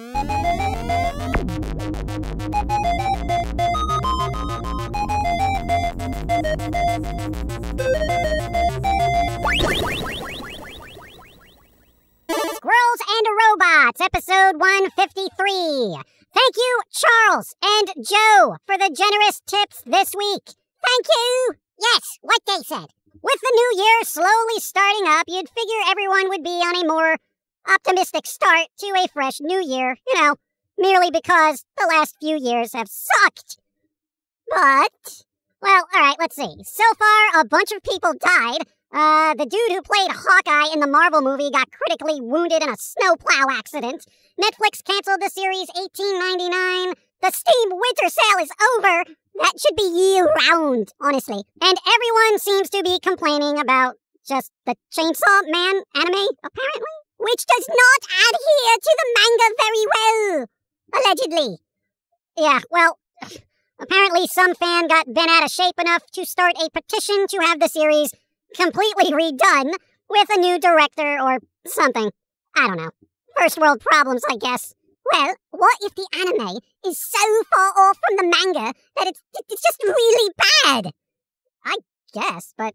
Squirrels and Robots, episode 153. Thank you, Charles and Joe, for the generous tips this week. Thank you. Yes, what they said. With the new year slowly starting up, you'd figure everyone would be on a more optimistic start to a fresh new year, merely because the last few years have sucked. But, well, alright, let's see. So far, a bunch of people died. The dude who played Hawkeye in the Marvel movie got critically wounded in a snowplow accident. Netflix canceled the series 1899. The Steam winter sale is over. That should be year-round, honestly. And everyone seems to be complaining about just the Chainsaw Man anime, apparently, which does not adhere to the manga very well, allegedly. Yeah, well, apparently some fan got bent out of shape enough to start a petition to have the series completely redone with a new director or something. I don't know. First world problems, I guess. Well, what if the anime is so far off from the manga that it's just really bad? I guess, but,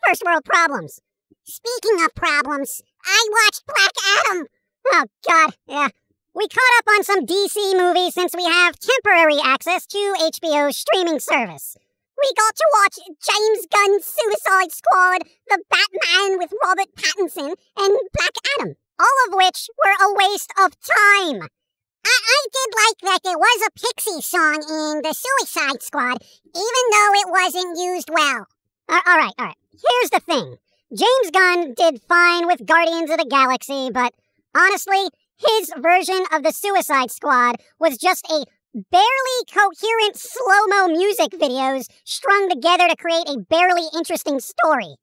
first world problems. Speaking of problems, I watched Black Adam. Oh, God, yeah. We caught up on some DC movies since we have temporary access to HBO's streaming service. We got to watch James Gunn's Suicide Squad, The Batman with Robert Pattinson, and Black Adam. All of which were a waste of time. I did like that there was a Pixie song in the Suicide Squad, even though it wasn't used well. All right. Here's the thing. James Gunn did fine with Guardians of the Galaxy, but honestly, his version of the Suicide Squad was just a barely coherent slow-mo music videos strung together to create a barely interesting story.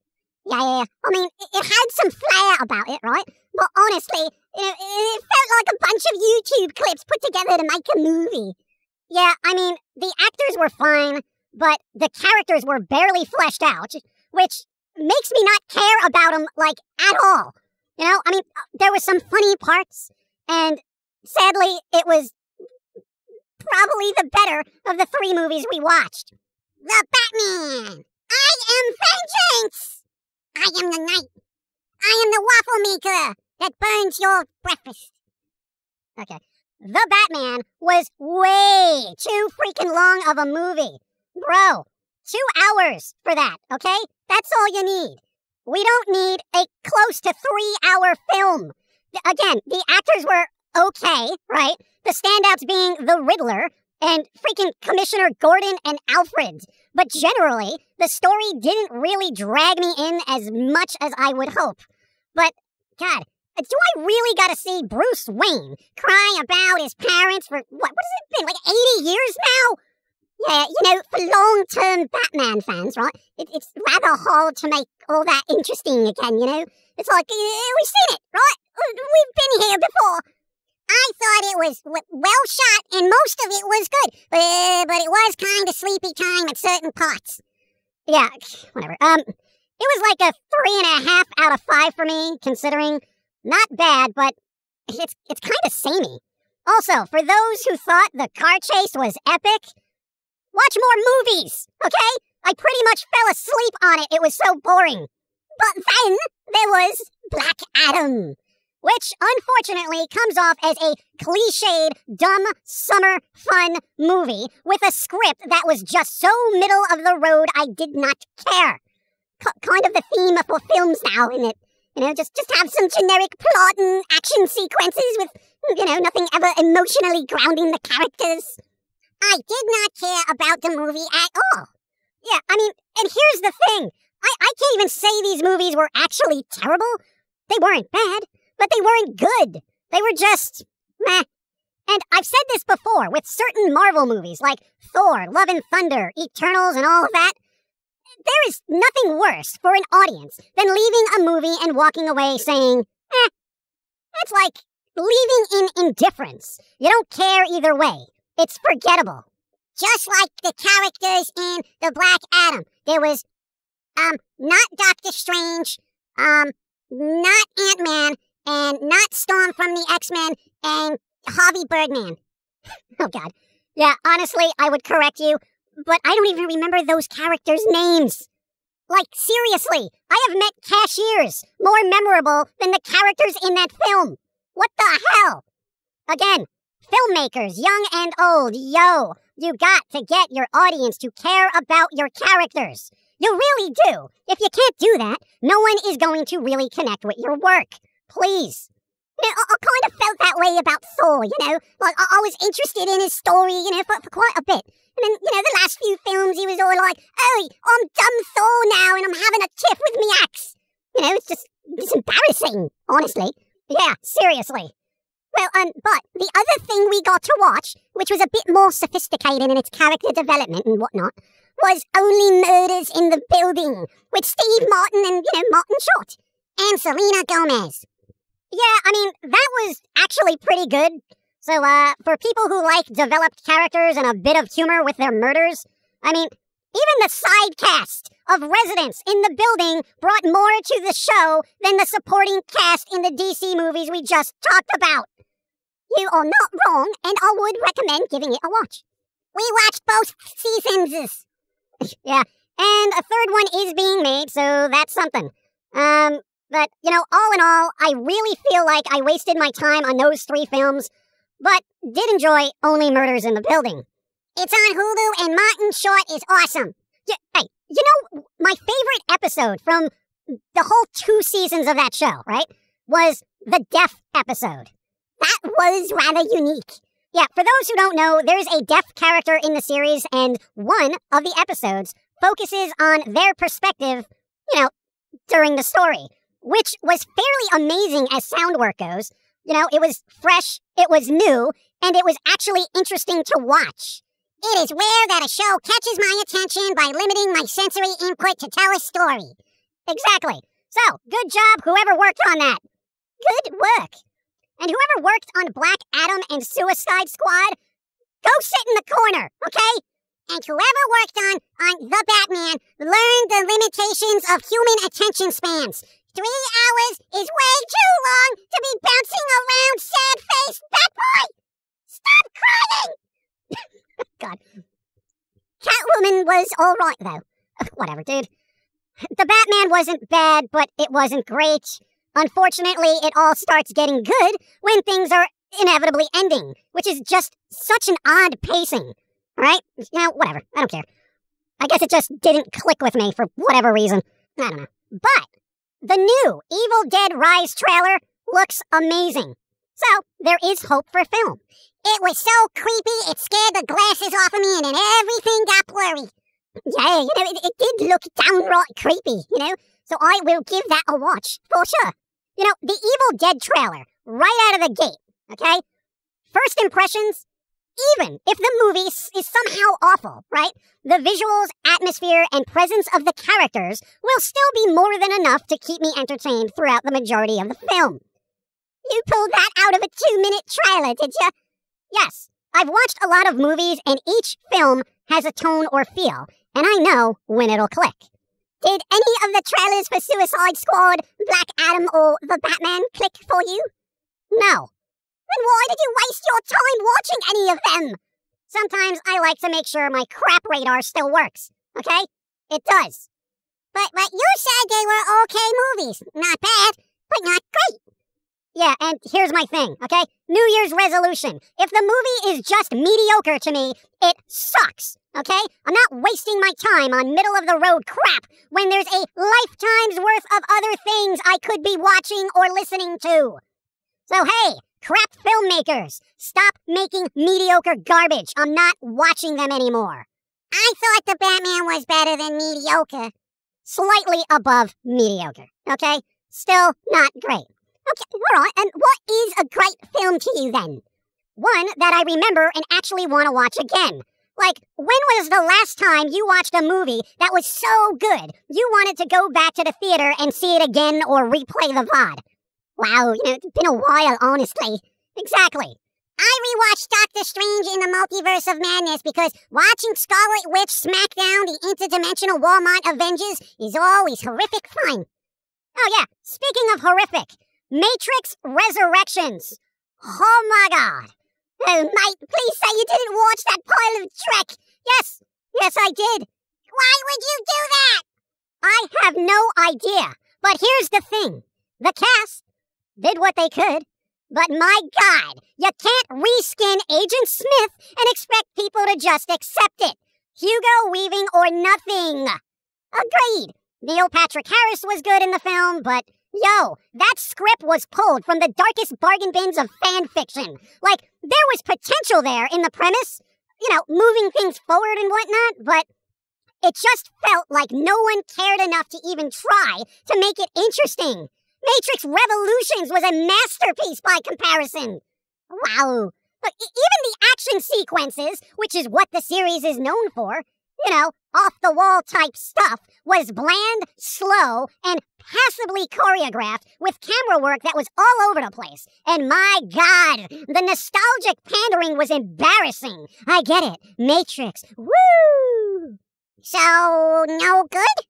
Yeah. I mean, it had some flair about it, right? But honestly, it felt like a bunch of YouTube clips put together to make a movie. Yeah, I mean, the actors were fine, but the characters were barely fleshed out, which makes me not care about them, at all. I mean, there was some funny parts, and sadly, it was probably the better of the 3 movies we watched. The Batman! I am vengeance! I am the knight. I am the waffle maker that burns your breakfast. Okay. The Batman was way too freaking long of a movie. Bro, 2 hours for that, okay? That's all you need. We don't need a close to 3-hour film. Again, the actors were okay, right? The standouts being the Riddler and freaking Commissioner Gordon and Alfred. But generally, the story didn't really drag me in as much as I would hope. But, God, do I really gotta see Bruce Wayne cry about his parents for, what has it been, 80 years now? Yeah, for long-term Batman fans, right? It's rather hard to make all that interesting again, It's like, we've seen it, right? We've been here before. I thought it was well shot, and most of it was good, but it was kind of sleepy time at certain parts. Yeah, whatever. It was like a 3.5 out of 5 for me, considering. Not bad, but it's kind of samey. Also, for those who thought the car chase was epic, watch more movies, okay? I pretty much fell asleep on it. It was so boring. But then there was Black Adam, which unfortunately comes off as a cliched, dumb, summer fun movie with a script that was just so middle of the road I did not care. Kind of the theme for films now, isn't it? Just have some generic plot and action sequences with, nothing ever emotionally grounding the characters. I did not care about the movie at all. Yeah, I mean, and here's the thing. I can't even say these movies were actually terrible. They weren't bad, but they weren't good. They were just meh. And I've said this before with certain Marvel movies like Thor, Love and Thunder, Eternals, and all of that. There is nothing worse for an audience than leaving a movie and walking away saying, It's like leaving in indifference. You don't care either way. It's forgettable. Just like the characters in the Black Adam. There was, not Doctor Strange, not Ant-Man, and not Storm from the X-Men, and Harvey Birdman. Oh, God. Yeah, honestly, I would correct you, but I don't even remember those characters' names. Like, seriously, I have met cashiers more memorable than the characters in that film. What the hell? Again, filmmakers, young and old, yo, you got to get your audience to care about your characters. You really do. If you can't do that, no one is going to really connect with your work. Please. You know, I kind of felt that way about Thor, you know? Like, I was interested in his story, you know, for quite a bit. And then, you know, the last few films, he was all like, oh, I'm dumb Thor now, and I'm having a tiff with me axe. You know, it's embarrassing, honestly. Yeah, seriously. Well, but the other thing we got to watch, which was a bit more sophisticated in its character development and whatnot, was Only Murders in the Building, with Steve Martin and, you know, Martin Short, and Selena Gomez. Yeah, I mean, that was actually pretty good. So, for people who like developed characters and a bit of humor with their murders, I mean, even the side cast of residents in the building brought more to the show than the supporting cast in the DC movies we just talked about. You are not wrong, and I would recommend giving it a watch. We watched both seasons. Yeah, and a third one is being made, so that's something. But, you know, all in all, I really feel like I wasted my time on those 3 films, but did enjoy Only Murders in the Building. It's on Hulu, and Martin Short is awesome. Hey, you know, my favorite episode from the whole 2 seasons of that show, right, was the deaf episode. That was rather unique. Yeah, for those who don't know, there's a deaf character in the series, and one of the episodes focuses on their perspective, you know, during the story, which was fairly amazing as sound work goes. You know, it was fresh, it was new, and it was actually interesting to watch. It is rare that a show catches my attention by limiting my sensory input to tell a story. Exactly. So, good job, whoever worked on that. Good work. And whoever worked on Black Adam and Suicide Squad, go sit in the corner, okay? And whoever worked on The Batman learned the limitations of human attention spans. 3 hours is way too long to be bouncing around sad-faced Batboy! Stop crying! God. Catwoman was alright, though. Whatever, dude. The Batman wasn't bad, but it wasn't great. Unfortunately, it all starts getting good when things are inevitably ending, which is just such an odd pacing. Right? You know, whatever. I don't care. I guess it just didn't click with me for whatever reason. I don't know. But the new Evil Dead Rise trailer looks amazing. So, there is hope for film. It was so creepy, it scared the glasses off of me and then everything got blurry. Yeah, you know, it did look downright creepy, you know? So I will give that a watch, for sure. You know, the Evil Dead trailer, right out of the gate, okay? First impressions, even if the movie is somehow awful, right? The visuals, atmosphere, and presence of the characters will still be more than enough to keep me entertained throughout the majority of the film. You pulled that out of a 2-minute trailer, did you? Yes, I've watched a lot of movies, and each film has a tone or feel, and I know when it'll click. Did any of the trailers for Suicide Squad, Black Adam, or The Batman click for you? No. Then why did you waste your time watching any of them? Sometimes I like to make sure my crap radar still works, okay? It does. But you said they were okay movies. Not bad, but not great. Yeah, and here's my thing, okay? New Year's resolution. If the movie is just mediocre to me, it sucks, okay? I'm not wasting my time on middle-of-the-road crap when there's a lifetime's worth of other things I could be watching or listening to. So hey, crap filmmakers, stop making mediocre garbage. I'm not watching them anymore. I thought the Batman was better than mediocre. Slightly above mediocre, okay? Still not great. Okay, alright, and what is a great film to you then? One that I remember and actually want to watch again. Like, when was the last time you watched a movie that was so good you wanted to go back to the theater and see it again or replay the VOD? Wow, you know, it's been a while, honestly. Exactly. I rewatched Doctor Strange in the Multiverse of Madness because watching Scarlet Witch smack down the interdimensional Walmart Avengers is always horrific fun. Oh yeah, speaking of horrific, Matix Ressurections. Oh my God. Oh, mate, please say you didn't watch that pile of Trek. Yes, I did. Why would you do that? I have no idea. But here's the thing. The cast did what they could. But my God, you can't reskin Agent Smith and expect people to just accept it. Hugo Weaving or nothing. Agreed. Neil Patrick Harris was good in the film, but yo, that script was pulled from the darkest bargain bins of fan fiction. Like, there was potential there in the premise, moving things forward and whatnot, but it just felt like no one cared enough to even try to make it interesting. Matrix Revolutions was a masterpiece by comparison. Wow. But even the action sequences, which is what the series is known for, off-the-wall type stuff, was bland, slow, and passably choreographed with camera work that was all over the place. And my God, the nostalgic pandering was embarrassing. I get it. Matrix. Woo! So, no good?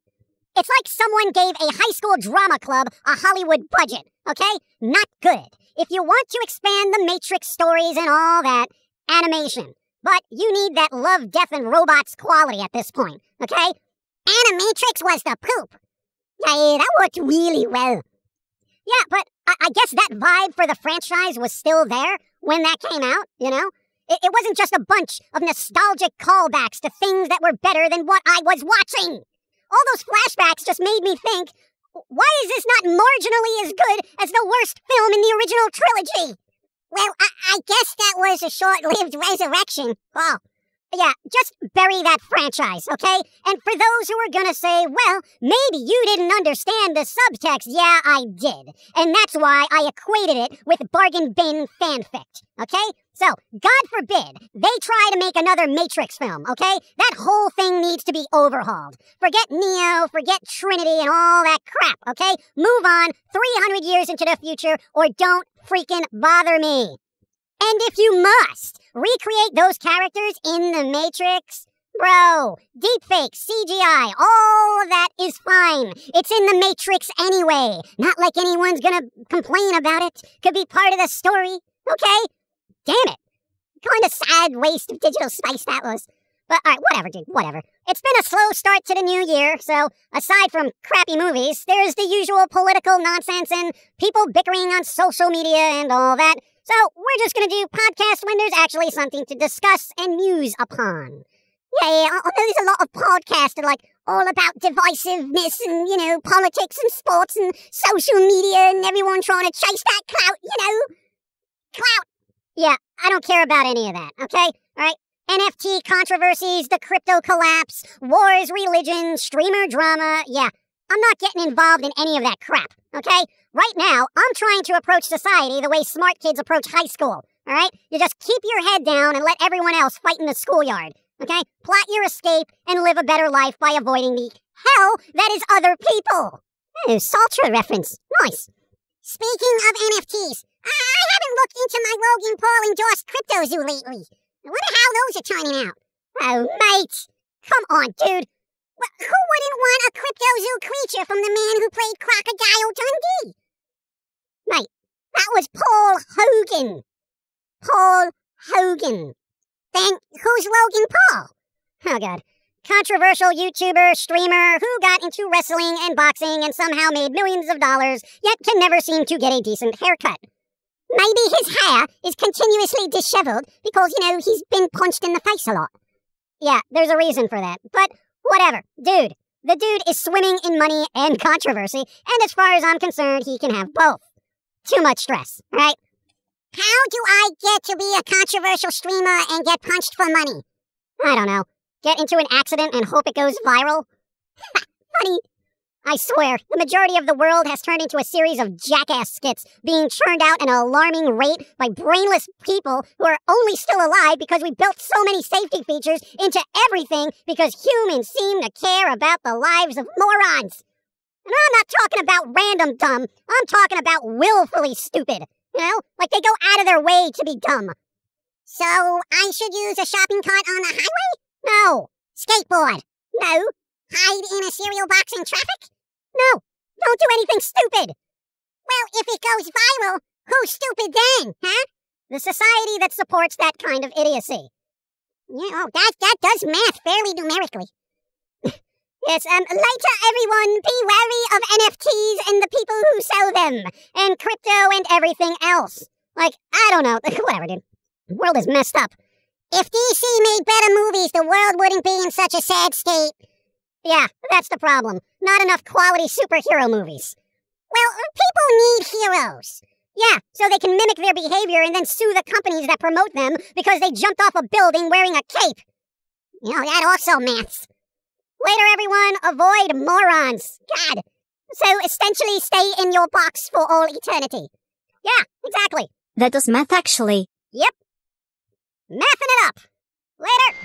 It's like someone gave a high school drama club a Hollywood budget, okay? Not good. If you want to expand the Matrix stories and all that, animation. But you need that love, death, and robots quality at this point, okay? Animatrix was the poop. Yeah, that worked really well. Yeah, but I guess that vibe for the franchise was still there when that came out, It wasn't just a bunch of nostalgic callbacks to things that were better than what I was watching. All those flashbacks just made me think, why is this not marginally as good as the worst film in the original trilogy? Well, I guess that was a short-lived resurrection. Oh, yeah, just bury that franchise, okay? And for those who are gonna say, well, maybe you didn't understand the subtext, yeah, I did. And that's why I equated it with bargain bin fanfic, okay? So, God forbid, they try to make another Matrix film, okay? That whole thing needs to be overhauled. Forget Neo, forget Trinity and all that crap, okay? Move on 300 years into the future or don't freaking bother me. And if you must recreate those characters in the Matrix, bro, deepfake, CGI, all of that is fine. It's in the Matrix anyway. Not like anyone's gonna complain about it. Could be part of the story, okay? Damn it. Kind of sad waste of digital space that was. But alright, whatever, dude, whatever. It's been a slow start to the new year, so aside from crappy movies, there's the usual political nonsense and people bickering on social media and all that. So we're just gonna do podcasts when there's actually something to discuss and muse upon. Yeah, there's a lot of podcasts that are like all about divisiveness and, politics and sports and social media and everyone trying to chase that clout, Clout! Yeah, I don't care about any of that, okay? Alright? NFT controversies, the crypto collapse, wars, religion, streamer drama, yeah. I'm not getting involved in any of that crap, okay? Right now, I'm trying to approach society the way smart kids approach high school, alright? You just keep your head down and let everyone else fight in the schoolyard, okay? Plot your escape and live a better life by avoiding the hell that is other people. Oh, Saltra reference. Nice. Speaking of NFTs, I haven't looked into my Logan Paul endorsed crypto zoo lately. I wonder how those are turning out. Oh, mate. Come on, dude. Who wouldn't want a crypto zoo creature from the man who played Crocodile Dundee? Mate, that was Paul Hogan. Paul Hogan. Then who's Logan Paul? Oh, God. Controversial YouTuber, streamer, who got into wrestling and boxing and somehow made millions of dollars, yet can never seem to get a decent haircut. Maybe his hair is continuously disheveled because, he's been punched in the face a lot. Yeah, there's a reason for that. But whatever. Dude, the dude is swimming in money and controversy, and as far as I'm concerned, he can have both. Too much stress, right? How do I get to be a controversial streamer and get punched for money? I don't know. Get into an accident and hope it goes viral? Funny. I swear, the majority of the world has turned into a series of jackass skits being churned out at an alarming rate by brainless people who are only still alive because we built so many safety features into everything because humans seem to care about the lives of morons. And I'm not talking about random dumb. I'm talking about willfully stupid. Like they go out of their way to be dumb. So, I should use a shopping cart on the highway? No. Skateboard? No. Hide in a cereal box in traffic? No. Don't do anything stupid. Well, if it goes viral, who's stupid then, huh? The society that supports that kind of idiocy. Yeah, that does math fairly numerically. Yes, later everyone, be wary of NFTs and the people who sell them, and crypto and everything else. Like, I don't know, whatever, dude. The world is messed up. If DC made better movies, the world wouldn't be in such a sad state. Yeah, that's the problem. Not enough quality superhero movies. Well, people need heroes. Yeah, so they can mimic their behavior and then sue the companies that promote them because they jumped off a building wearing a cape. You know, that also maths. Later, everyone, avoid morons. God. So, essentially, stay in your box for all eternity. Yeah, exactly. That does math, actually. Yep. Mathing it up. Later.